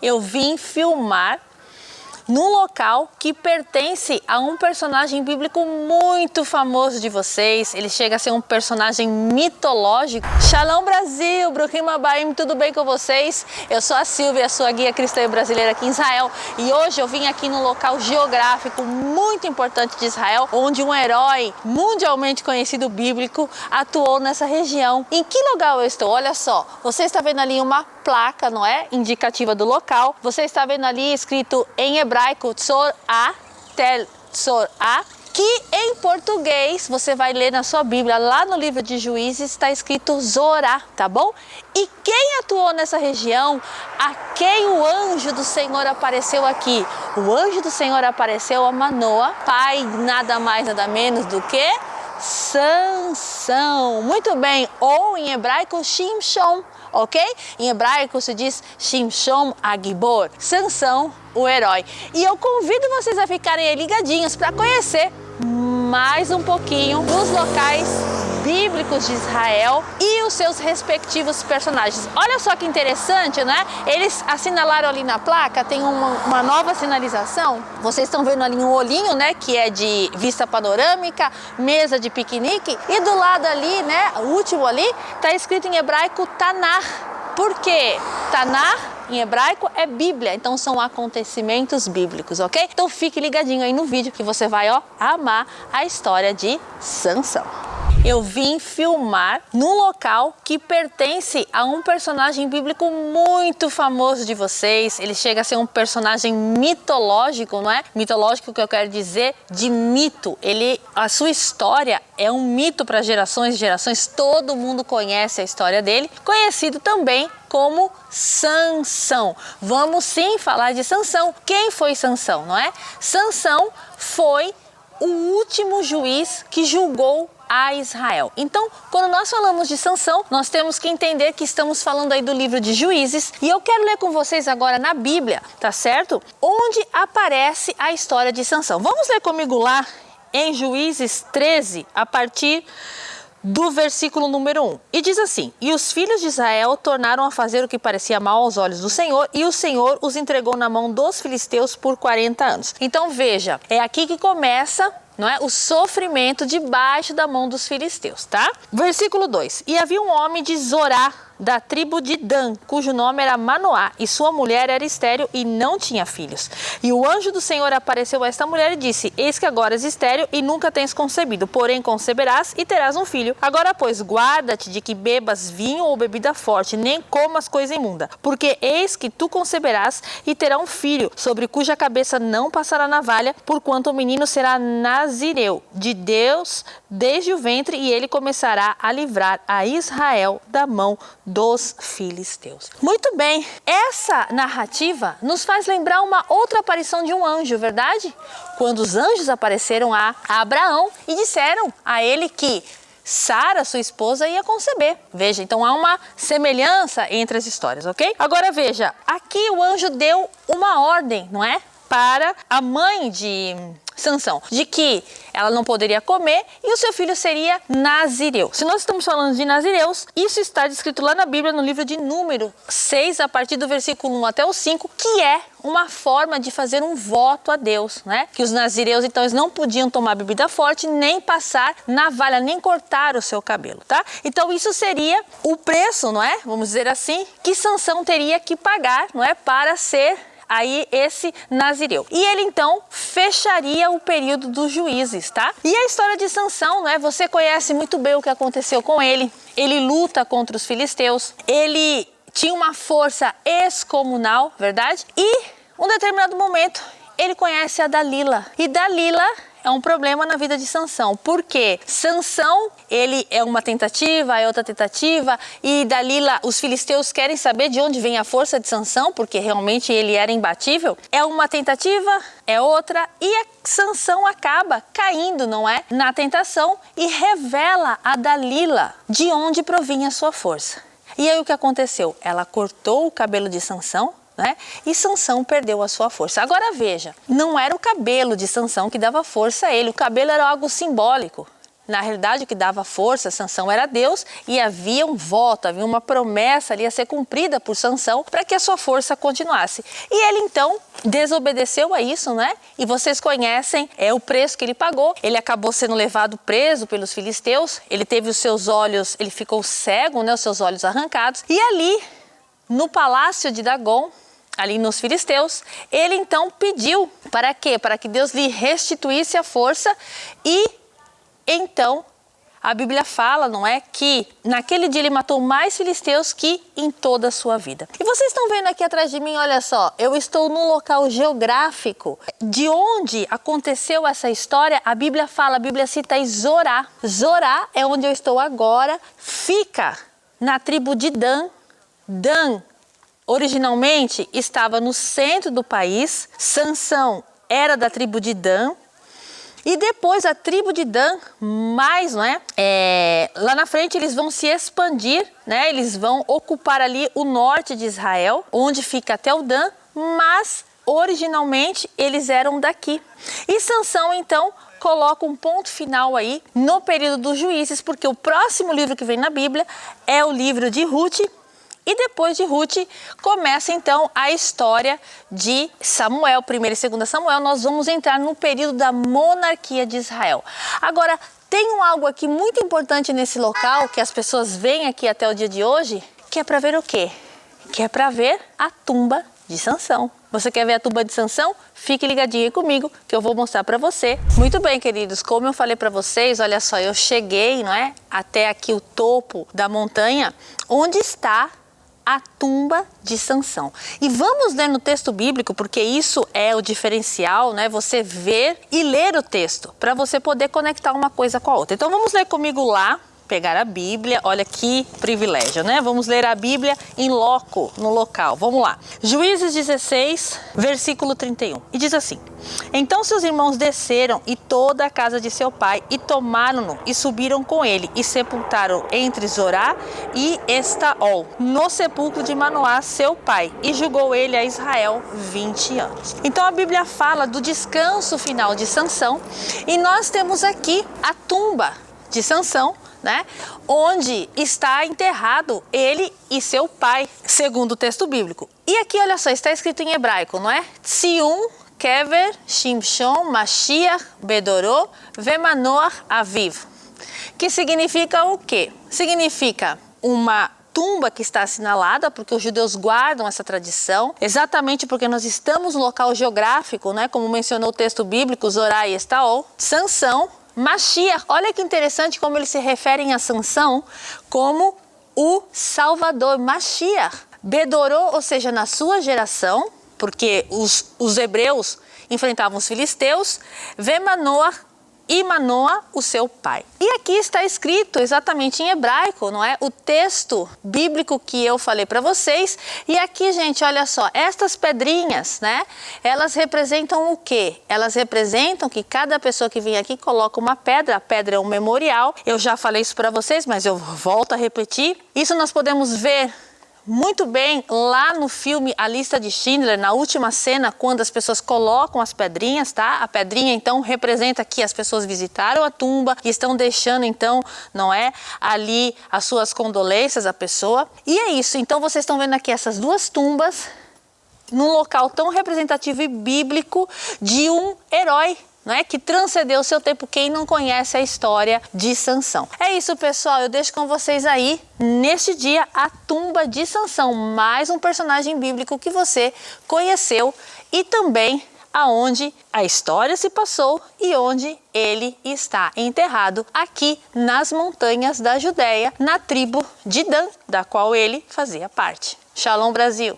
Eu vim filmar num local que pertence a um personagem bíblico muito famoso de vocês. Ele chega a ser um personagem mitológico. Shalom Brasil, Bruhim Habayim, tudo bem com vocês? Eu sou a Silvia, sua guia cristã e brasileira aqui em Israel. E hoje eu vim aqui num local geográfico muito importante de Israel, onde um herói mundialmente conhecido bíblico atuou nessa região. Em que lugar eu estou? Olha só, você está vendo ali uma placa, não é? Indicativa do local. Você está vendo ali escrito em hebraico Tzor-A, Tel Tzor-A, que em português você vai ler na sua Bíblia, lá no livro de Juízes está escrito Zorá, tá bom? E quem atuou nessa região, a quem o anjo do Senhor apareceu aqui? O anjo do Senhor apareceu a Manoá, pai nada mais nada menos do que Sansão. Muito bem, ou em hebraico Shimshon, ok? Em hebraico se diz Shimshon Agibor, Sansão, o herói. E eu convido vocês a ficarem aí ligadinhos para conhecer mais um pouquinho dos locais bíblicos de Israel e os seus respectivos personagens. Olha só que interessante, né? Eles assinalaram ali na placa, tem uma nova sinalização. Vocês estão vendo ali um olhinho, né? Que é de vista panorâmica, mesa de piquenique. E do lado ali, né? O último ali, tá escrito em hebraico Tanar. Por quê? Tanar em hebraico é Bíblia, então são acontecimentos bíblicos, ok? Então fique ligadinho aí no vídeo que você vai, amar a história de Sansão. Eu vim filmar num local que pertence a um personagem bíblico muito famoso de vocês. Ele chega a ser um personagem mitológico, não é? Mitológico, que eu quero dizer de mito. A sua história é um mito para gerações e gerações. Todo mundo conhece a história dele. Conhecido também como Sansão. Vamos sim falar de Sansão. Quem foi Sansão, não é? Sansão foi o último juiz que julgou a Israel. Então, quando nós falamos de Sansão, nós temos que entender que estamos falando aí do livro de Juízes, e eu quero ler com vocês agora na Bíblia, tá certo? Onde aparece a história de Sansão. Vamos ler comigo lá em Juízes 13, a partir do versículo número 1. E diz assim: E os filhos de Israel tornaram a fazer o que parecia mal aos olhos do Senhor, e o Senhor os entregou na mão dos filisteus por 40 anos. Então veja, é aqui que começa, não é, o sofrimento debaixo da mão dos filisteus, tá? Versículo 2. E havia um homem de Zorá, da tribo de Dan, cujo nome era Manoá, e sua mulher era estéril e não tinha filhos. E o anjo do Senhor apareceu a esta mulher e disse: Eis que agora és estéril e nunca tens concebido, porém conceberás e terás um filho. Agora, pois, guarda-te de que bebas vinho ou bebida forte, nem comas coisa imunda, porque eis que tu conceberás e terá um filho, sobre cuja cabeça não passará navalha, porquanto o menino será nazireu de Deus desde o ventre, e ele começará a livrar a Israel da mão dos filisteus. Muito bem, essa narrativa nos faz lembrar uma outra aparição de um anjo, verdade? Quando os anjos apareceram a Abraão e disseram a ele que Sara, sua esposa, ia conceber. Veja, então há uma semelhança entre as histórias, ok? Agora veja, aqui o anjo deu uma ordem, não é? Para a mãe de Sansão, de que ela não poderia comer e o seu filho seria nazireu. Se nós estamos falando de nazireus, isso está descrito lá na Bíblia, no livro de Número 6, a partir do versículo 1 até o 5, que é uma forma de fazer um voto a Deus, né? Que os nazireus, então, eles não podiam tomar bebida forte, nem passar navalha, nem cortar o seu cabelo, tá? Então, isso seria o preço, não é? Vamos dizer assim, que Sansão teria que pagar, não é? Para ser aí esse nazireu. E ele então fecharia o período dos juízes, tá? E a história de Sansão, né? Você conhece muito bem o que aconteceu com ele. Ele luta contra os filisteus. Ele tinha uma força excomunal, verdade? E um determinado momento ele conhece a Dalila. E Dalila é um problema na vida de Sansão, porque Sansão, ele é uma tentativa, é outra tentativa, e Dalila, os filisteus querem saber de onde vem a força de Sansão, porque realmente ele era imbatível. É uma tentativa, é outra, e Sansão acaba caindo, não é, na tentação, e revela a Dalila de onde provinha a sua força. E aí o que aconteceu? Ela cortou o cabelo de Sansão, né? E Sansão perdeu a sua força. Agora veja, não era o cabelo de Sansão que dava força a ele, o cabelo era algo simbólico. Na realidade, o que dava força a Sansão era Deus, e havia um voto, havia uma promessa ali a ser cumprida por Sansão para que a sua força continuasse. E ele então desobedeceu a isso, né? E vocês conhecem o preço que ele pagou. Ele acabou sendo levado preso pelos filisteus. Ele teve os seus olhos, ele ficou cego, né? Os seus olhos arrancados. E ali, no palácio de Dagon, ali nos filisteus, ele então pediu para quê? Para que Deus lhe restituísse a força. E então a Bíblia fala, não é, que naquele dia ele matou mais filisteus que em toda a sua vida. E vocês estão vendo aqui atrás de mim, olha só, eu estou num local geográfico de onde aconteceu essa história. A Bíblia fala, a Bíblia cita aí Zorá. Zorá é onde eu estou agora, fica na tribo de Dan. Dan originalmente estava no centro do país. Sansão era da tribo de Dan. E depois a tribo de Dan, mais, não é? Lá na frente eles vão se expandir, né? Eles vão ocupar ali o norte de Israel, onde fica até o Dan, mas originalmente eles eram daqui. E Sansão então coloca um ponto final aí no período dos juízes, porque o próximo livro que vem na Bíblia é o livro de Ruth. E depois de Ruth, começa então a história de Samuel, 1º e 2º Samuel. Nós vamos entrar no período da monarquia de Israel. Agora, tem algo aqui muito importante nesse local, que as pessoas vêm aqui até o dia de hoje, que é para ver o quê? Que é para ver a tumba de Sansão. Você quer ver a tumba de Sansão? Fique ligadinho aí comigo que eu vou mostrar para você. Muito bem, queridos, como eu falei para vocês, olha só, eu cheguei, não é, até aqui o topo da montanha, onde está a tumba de Sansão. E vamos ler no texto bíblico, porque isso é o diferencial, né? Você ver e ler o texto, para você poder conectar uma coisa com a outra. Então vamos ler comigo lá, pegar a Bíblia, olha que privilégio, né? Vamos ler a Bíblia em loco, no local. Vamos lá. Juízes 16, versículo 31. E diz assim: então seus irmãos desceram e toda a casa de seu pai e tomaram-no e subiram com ele e sepultaram entre Zorá e Estaol, no sepulcro de Manoá, seu pai, e julgou ele a Israel 20 anos. Então a Bíblia fala do descanso final de Sansão, e nós temos aqui a tumba de Sansão, né? Onde está enterrado ele e seu pai, segundo o texto bíblico. E aqui, olha só, está escrito em hebraico, não é? Tsium, Kever, Shimshon, Mashiach, Bedoró, Vemanoach, Aviv. Que significa o quê? Significa uma tumba que está assinalada, porque os judeus guardam essa tradição, exatamente porque nós estamos no local geográfico, né? Como mencionou o texto bíblico, Zorá e Estaol, Sansão, Mashiach. Olha que interessante como eles se referem a Sansão como o Salvador, Mashiach. Bedoró, ou seja, na sua geração, porque os hebreus enfrentavam os filisteus, Vemanoach e Manoá, o seu pai. E aqui está escrito exatamente em hebraico, não é? O texto bíblico que eu falei para vocês. E aqui, gente, olha só, estas pedrinhas, né? Elas representam o quê? Elas representam que cada pessoa que vem aqui coloca uma pedra. A pedra é um memorial. Eu já falei isso para vocês, mas eu volto a repetir. Isso nós podemos ver muito bem lá no filme A Lista de Schindler, na última cena, quando as pessoas colocam as pedrinhas, tá? A pedrinha então representa que as pessoas visitaram a tumba e estão deixando então, não é, ali as suas condolências à pessoa. E é isso, então vocês estão vendo aqui essas duas tumbas num local tão representativo e bíblico de um herói, não é? Que transcendeu o seu tempo. Quem não conhece a história de Sansão? É isso, pessoal. Eu deixo com vocês aí, neste dia, a tumba de Sansão. Mais um personagem bíblico que você conheceu e também aonde a história se passou e onde ele está enterrado, aqui nas montanhas da Judéia, na tribo de Dan, da qual ele fazia parte. Shalom, Brasil!